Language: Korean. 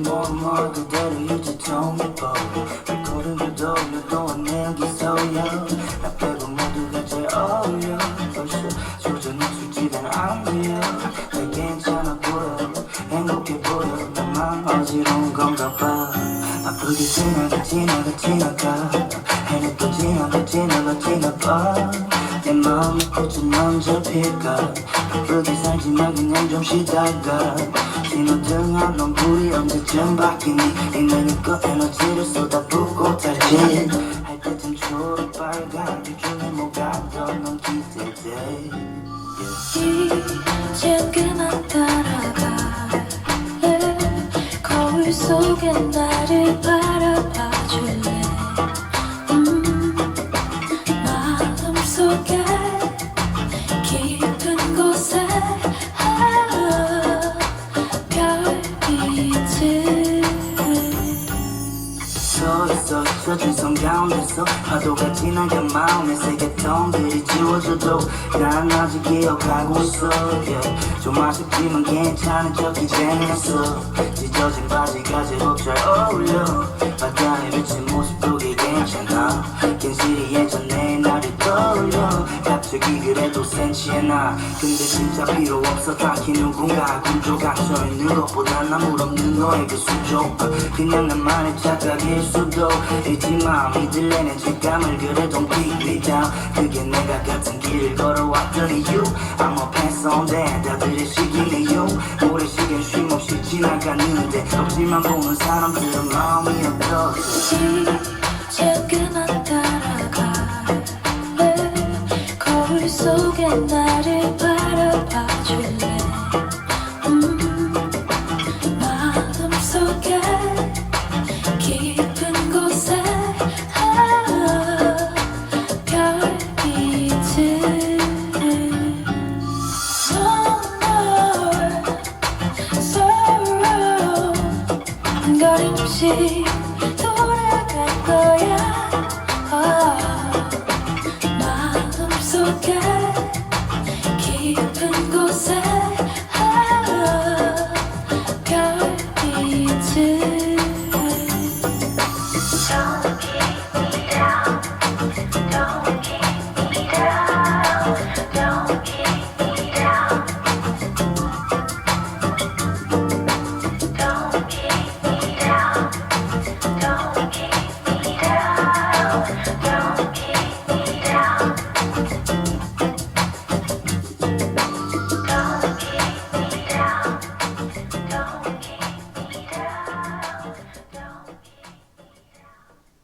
뭐 그대로 유지 통일보 recording을 돌려 또한 내기 소여 나 빼고 모두가 잘 어울려 벌써 조전이 술집엔 안 들려 나 괜찮아 보여 행복해 보여 나만 어지러운 건가 봐 아프게 지나가 해는 또 지나가 내 마음이 꽃은 언제 필까 바쁘게 살지만 그냥 좀 쉬다가 신호등 한넌 불이 언제쯤 바뀌니 인간이껏 에너지를 쏟아붓고 달지 할 때쯤 초록빨간 둘 중에 뭐가 더 넌 기대돼 이젠 그만 따라갈래 거울 속에 나를 바라봐줄래 마음속에 깊은 곳에 별빛을 서있어 젖은 성 가운데서 파도가 지나가 마음의 세계통들이 지워져도 난 아직 기억하고 있어 yeah. 좀 아쉽지만 괜찮은 척 이제는 했어 찢어진 바지가 제법 잘 어울려 바다에 비친 모습도 꽤 괜찮아 괜시리 예전에 나를 떠올려 갑자기 그래도 센치해 나 근데 진짜 필요 없어 딱히 누군가 구조가 져있는 것보다 나물 없는 너의 그 수조 그냥 나만의 착각일 수도 있지만 믿을래 내 책감을 그래 don't beat me down 그게 내가 같은 길을 걸어왔던 이유 I'm a pass on that 다들의 시기는 이유 모래시계 쉼없이 지나가는데 없지만 보는 사람들은 마음이 어떠지 이제 그만 따라갈래 거울 속에 나를 바라봐줄래 마음속에 깊은 곳에 별빛을 No more sorrow 거림없이